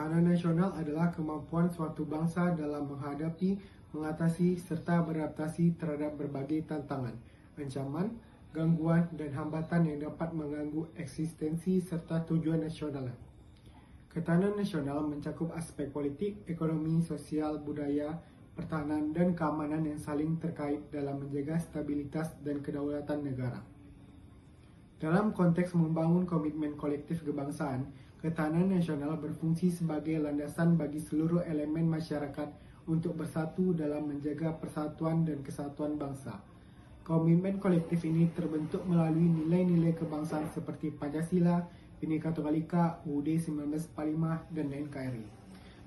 Ketahanan nasional adalah kemampuan suatu bangsa dalam menghadapi, mengatasi, serta beradaptasi terhadap berbagai tantangan, ancaman, gangguan, dan hambatan yang dapat mengganggu eksistensi serta tujuan nasional. Ketahanan nasional mencakup aspek politik, ekonomi, sosial, budaya, pertahanan, dan keamanan yang saling terkait dalam menjaga stabilitas dan kedaulatan negara. Dalam konteks membangun komitmen kolektif kebangsaan, ketahanan nasional berfungsi sebagai landasan bagi seluruh elemen masyarakat untuk bersatu dalam menjaga persatuan dan kesatuan bangsa. Komitmen kolektif ini terbentuk melalui nilai-nilai kebangsaan seperti Pancasila, Bhinneka Tunggal Ika, UUD 1945, dan NKRI.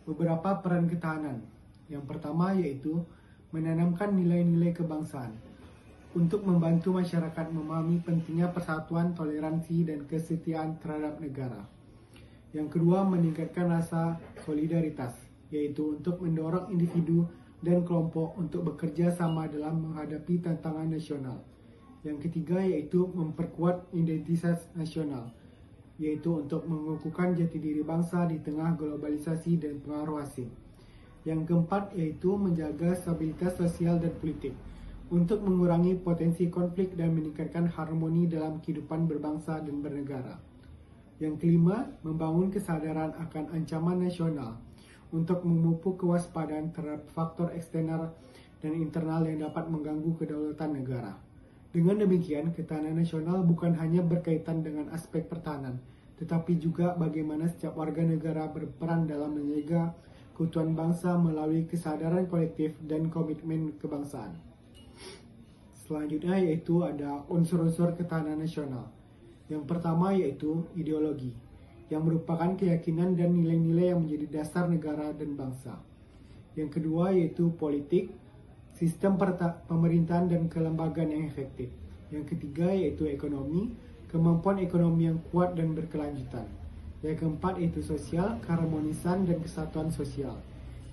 Beberapa peran ketahanan. Yang pertama yaitu menanamkan nilai-nilai kebangsaan untuk membantu masyarakat memahami pentingnya persatuan, toleransi, dan kesetiaan terhadap negara. Yang kedua, meningkatkan rasa solidaritas, yaitu untuk mendorong individu dan kelompok untuk bekerja sama dalam menghadapi tantangan nasional. Yang ketiga, yaitu memperkuat identitas nasional, yaitu untuk mengukuhkan jati diri bangsa di tengah globalisasi dan pengaruh asing. Yang keempat, yaitu menjaga stabilitas sosial dan politik, untuk mengurangi potensi konflik dan meningkatkan harmoni dalam kehidupan berbangsa dan bernegara. Yang kelima, membangun kesadaran akan ancaman nasional untuk memupuk kewaspadaan terhadap faktor eksternal dan internal yang dapat mengganggu kedaulatan negara. Dengan demikian, ketahanan nasional bukan hanya berkaitan dengan aspek pertahanan, tetapi juga bagaimana setiap warga negara berperan dalam menjaga keutuhan bangsa melalui kesadaran kolektif dan komitmen kebangsaan. Selanjutnya yaitu ada unsur-unsur ketahanan nasional. Yang pertama yaitu ideologi, yang merupakan keyakinan dan nilai-nilai yang menjadi dasar negara dan bangsa. Yang kedua yaitu politik, sistem pemerintahan dan kelembagaan yang efektif. Yang ketiga yaitu ekonomi, kemampuan ekonomi yang kuat dan berkelanjutan. Yang keempat yaitu sosial, keharmonisan dan kesatuan sosial.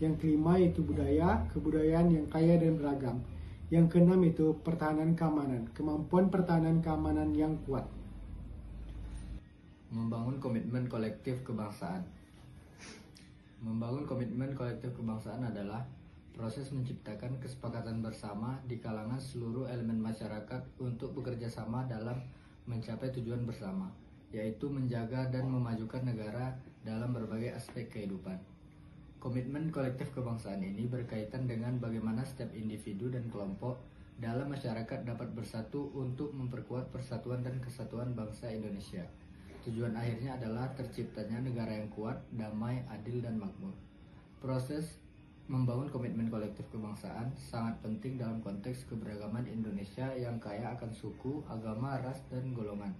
Yang kelima yaitu budaya, kebudayaan yang kaya dan beragam. Yang keenam itu pertahanan keamanan, kemampuan pertahanan keamanan yang kuat. Membangun komitmen kolektif kebangsaan. Membangun komitmen kolektif kebangsaan adalah proses menciptakan kesepakatan bersama di kalangan seluruh elemen masyarakat untuk bekerja sama dalam mencapai tujuan bersama, yaitu menjaga dan memajukan negara dalam berbagai aspek kehidupan. Komitmen kolektif kebangsaan ini berkaitan dengan bagaimana setiap individu dan kelompok dalam masyarakat dapat bersatu untuk memperkuat persatuan dan kesatuan bangsa Indonesia. Tujuan akhirnya adalah terciptanya negara yang kuat, damai, adil, dan makmur. Proses membangun komitmen kolektif kebangsaan sangat penting dalam konteks keberagaman Indonesia yang kaya akan suku, agama, ras, dan golongan.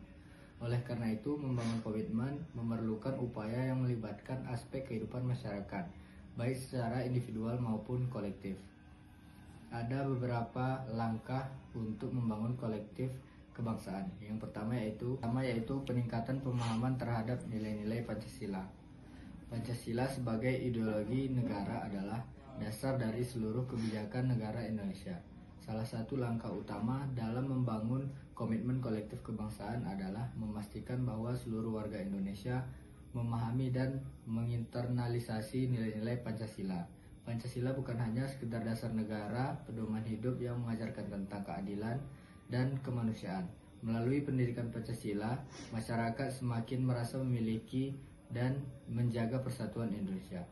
Oleh karena itu, membangun komitmen memerlukan upaya yang melibatkan aspek kehidupan masyarakat, baik secara individual maupun kolektif. Ada beberapa langkah untuk membangun kolektif kebangsaan. Yang pertama yaitu peningkatan pemahaman terhadap nilai-nilai Pancasila. Pancasila sebagai ideologi negara adalah dasar dari seluruh kebijakan negara Indonesia. Salah satu langkah utama dalam membangun komitmen kolektif kebangsaan adalah memastikan bahwa seluruh warga Indonesia memahami dan menginternalisasi nilai-nilai Pancasila. Pancasila bukan hanya sekedar dasar negara, pedoman hidup yang mengajarkan tentang keadilan dan kemanusiaan. Melalui pendidikan Pancasila, masyarakat semakin merasa memiliki dan menjaga persatuan Indonesia.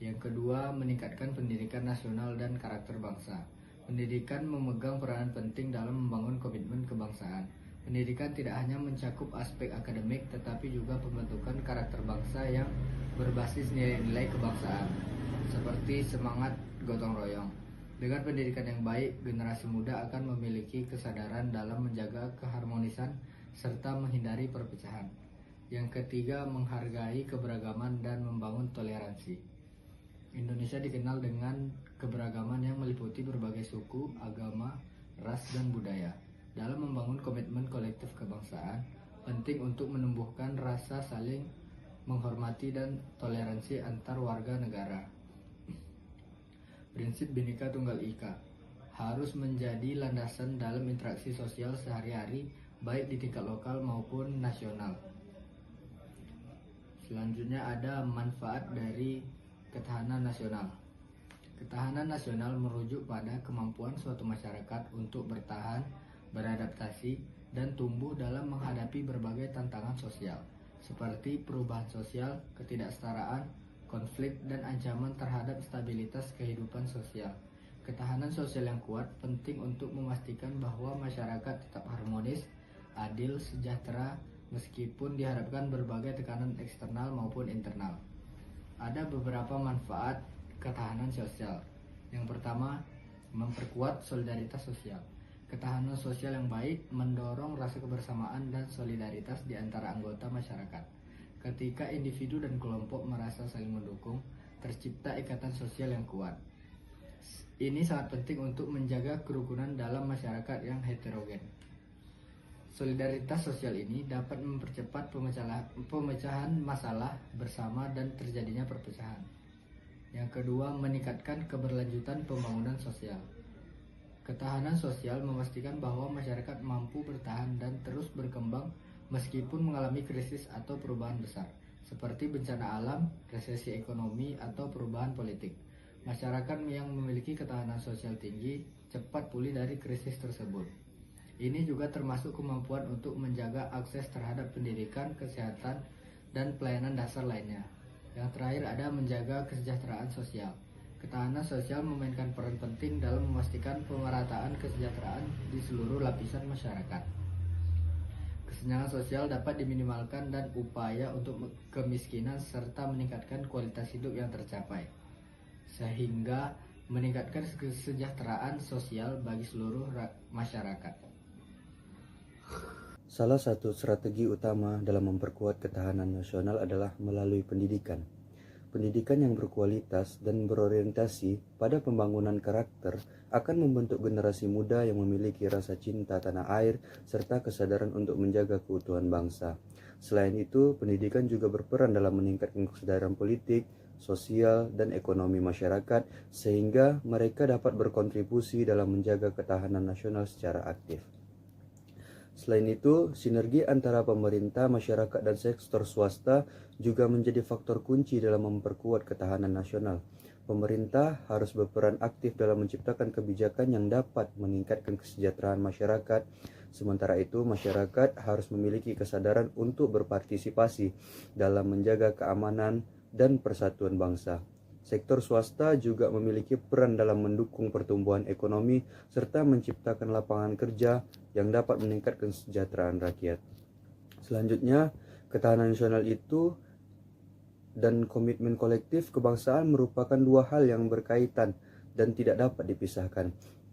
Yang kedua, meningkatkan pendidikan nasional dan karakter bangsa. Pendidikan memegang peranan penting dalam membangun komitmen kebangsaan. Pendidikan tidak hanya mencakup aspek akademik, tetapi juga pembentukan karakter bangsa yang berbasis nilai-nilai kebangsaan, seperti semangat gotong royong. Dengan pendidikan yang baik, generasi muda akan memiliki kesadaran dalam menjaga keharmonisan serta menghindari perpecahan. Yang ketiga, menghargai keberagaman dan membangun toleransi. Indonesia dikenal dengan keberagaman yang meliputi berbagai suku, agama, ras, dan budaya. Dalam membangun komitmen kolektif kebangsaan, penting untuk menumbuhkan rasa saling menghormati dan toleransi antar warga negara. Prinsip Bhinneka Tunggal Ika harus menjadi landasan dalam interaksi sosial sehari-hari, baik di tingkat lokal maupun nasional. Selanjutnya ada manfaat dari ketahanan nasional. Ketahanan nasional merujuk pada kemampuan suatu masyarakat untuk bertahan, beradaptasi, dan tumbuh dalam menghadapi berbagai tantangan sosial, seperti perubahan sosial, ketidaksetaraan, konflik, dan ancaman terhadap stabilitas kehidupan sosial. Ketahanan sosial yang kuat penting untuk memastikan bahwa masyarakat tetap harmonis, adil, sejahtera, meskipun dihadapkan berbagai tekanan eksternal maupun internal. Ada beberapa manfaat ketahanan sosial. Yang pertama, memperkuat solidaritas sosial. Ketahanan sosial yang baik mendorong rasa kebersamaan dan solidaritas di antara anggota masyarakat. Ketika individu dan kelompok merasa saling mendukung, tercipta ikatan sosial yang kuat. Ini sangat penting untuk menjaga kerukunan dalam masyarakat yang heterogen. Solidaritas sosial ini dapat mempercepat pemecahan masalah bersama dan terjadinya perpecahan. Yang kedua, meningkatkan keberlanjutan pembangunan sosial. Ketahanan sosial memastikan bahwa masyarakat mampu bertahan dan terus berkembang meskipun mengalami krisis atau perubahan besar, seperti bencana alam, resesi ekonomi, atau perubahan politik. Masyarakat yang memiliki ketahanan sosial tinggi cepat pulih dari krisis tersebut. Ini juga termasuk kemampuan untuk menjaga akses terhadap pendidikan, kesehatan, dan pelayanan dasar lainnya. Yang terakhir ada menjaga kesejahteraan sosial. Ketahanan sosial memainkan peran penting dalam memastikan pemerataan kesejahteraan di seluruh lapisan masyarakat. Kesenjangan sosial dapat diminimalkan dan upaya untuk kemiskinan serta meningkatkan kualitas hidup yang tercapai, sehingga meningkatkan kesejahteraan sosial bagi seluruh masyarakat. Salah satu strategi utama dalam memperkuat ketahanan nasional adalah melalui pendidikan. Pendidikan yang berkualitas dan berorientasi pada pembangunan karakter akan membentuk generasi muda yang memiliki rasa cinta tanah air serta kesadaran untuk menjaga keutuhan bangsa. Selain itu, pendidikan juga berperan dalam meningkatkan kesadaran politik, sosial, dan ekonomi masyarakat sehingga mereka dapat berkontribusi dalam menjaga ketahanan nasional secara aktif. Selain itu, sinergi antara pemerintah, masyarakat, dan sektor swasta juga menjadi faktor kunci dalam memperkuat ketahanan nasional. Pemerintah harus berperan aktif dalam menciptakan kebijakan yang dapat meningkatkan kesejahteraan masyarakat. Sementara itu, masyarakat harus memiliki kesadaran untuk berpartisipasi dalam menjaga keamanan dan persatuan bangsa. Sektor swasta juga memiliki peran dalam mendukung pertumbuhan ekonomi serta menciptakan lapangan kerja yang dapat meningkatkan kesejahteraan rakyat. Selanjutnya, ketahanan nasional itu dan komitmen kolektif kebangsaan merupakan dua hal yang berkaitan dan tidak dapat dipisahkan.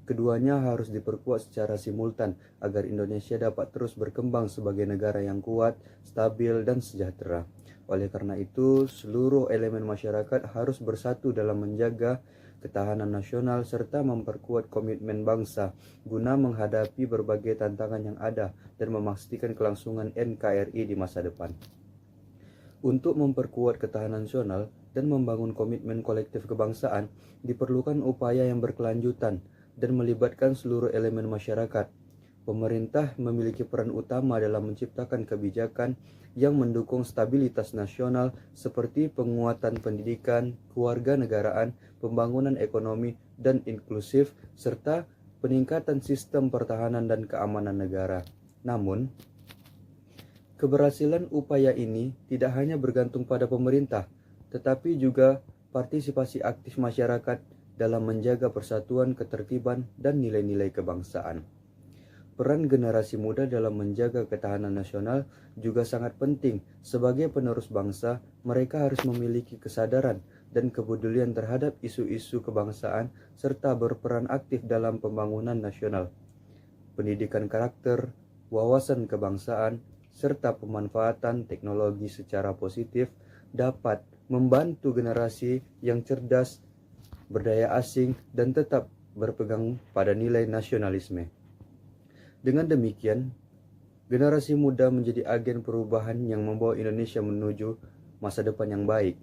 Keduanya harus diperkuat secara simultan agar Indonesia dapat terus berkembang sebagai negara yang kuat, stabil, dan sejahtera. Oleh karena itu, seluruh elemen masyarakat harus bersatu dalam menjaga ketahanan nasional serta memperkuat komitmen bangsa guna menghadapi berbagai tantangan yang ada dan memastikan kelangsungan NKRI di masa depan. Untuk memperkuat ketahanan nasional dan membangun komitmen kolektif kebangsaan, diperlukan upaya yang berkelanjutan dan melibatkan seluruh elemen masyarakat. Pemerintah memiliki peran utama dalam menciptakan kebijakan yang mendukung stabilitas nasional seperti penguatan pendidikan, kewarganegaraan, pembangunan ekonomi dan inklusif, serta peningkatan sistem pertahanan dan keamanan negara. Namun, keberhasilan upaya ini tidak hanya bergantung pada pemerintah, tetapi juga partisipasi aktif masyarakat dalam menjaga persatuan, ketertiban, dan nilai-nilai kebangsaan. Peran generasi muda dalam menjaga ketahanan nasional juga sangat penting. Sebagai penerus bangsa, mereka harus memiliki kesadaran dan kepedulian terhadap isu-isu kebangsaan serta berperan aktif dalam pembangunan nasional. Pendidikan karakter, wawasan kebangsaan, serta pemanfaatan teknologi secara positif dapat membantu generasi yang cerdas, berdaya asing, dan tetap berpegang pada nilai nasionalisme. Dengan demikian, generasi muda menjadi agen perubahan yang membawa Indonesia menuju masa depan yang baik.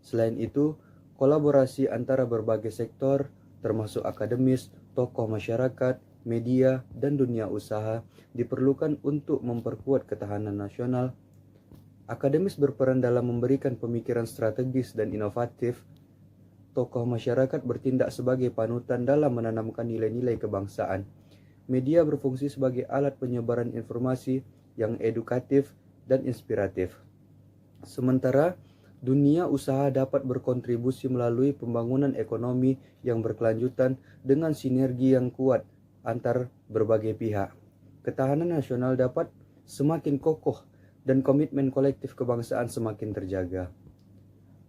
Selain itu, kolaborasi antara berbagai sektor, termasuk akademis, tokoh masyarakat, media, dan dunia usaha, diperlukan untuk memperkuat ketahanan nasional Akademis berperan dalam memberikan pemikiran strategis dan inovatif. Tokoh masyarakat bertindak sebagai panutan dalam menanamkan nilai-nilai kebangsaan. Media berfungsi sebagai alat penyebaran informasi yang edukatif dan inspiratif. Sementara dunia usaha dapat berkontribusi melalui pembangunan ekonomi yang berkelanjutan dengan sinergi yang kuat antar berbagai pihak. Ketahanan nasional dapat semakin kokoh dan komitmen kolektif kebangsaan semakin terjaga.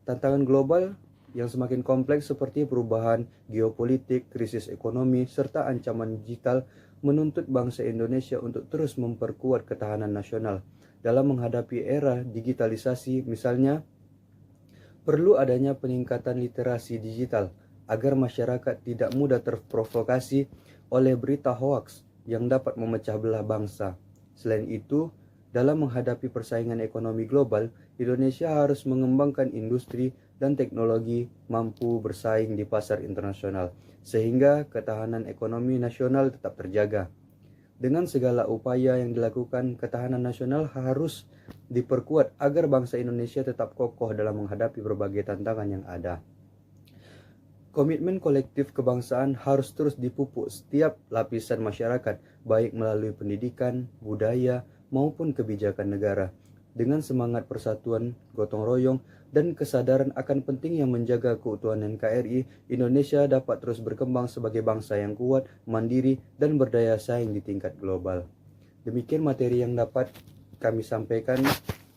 Tantangan global yang semakin kompleks seperti perubahan geopolitik, krisis ekonomi, serta ancaman digital menuntut bangsa Indonesia untuk terus memperkuat ketahanan nasional. Dalam menghadapi era digitalisasi, misalnya, perlu adanya peningkatan literasi digital agar masyarakat tidak mudah terprovokasi oleh berita hoaks yang dapat memecah belah bangsa. Selain itu, dalam menghadapi persaingan ekonomi global, Indonesia harus mengembangkan industri dan teknologi mampu bersaing di pasar internasional, sehingga ketahanan ekonomi nasional tetap terjaga. Dengan segala upaya yang dilakukan, ketahanan nasional harus diperkuat agar bangsa Indonesia tetap kokoh dalam menghadapi berbagai tantangan yang ada. Komitmen kolektif kebangsaan harus terus dipupuk setiap lapisan masyarakat, baik melalui pendidikan, budaya, maupun kebijakan negara. Dengan semangat persatuan, gotong royong, dan kesadaran akan pentingnya menjaga keutuhan NKRI, Indonesia dapat terus berkembang sebagai bangsa yang kuat, mandiri, dan berdaya saing di tingkat global. Demikian materi yang dapat kami sampaikan.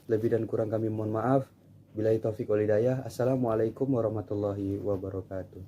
Lebih dan kurang kami mohon maaf. Billahi taufiq wal hidayah. Assalamualaikum warahmatullahi wabarakatuh.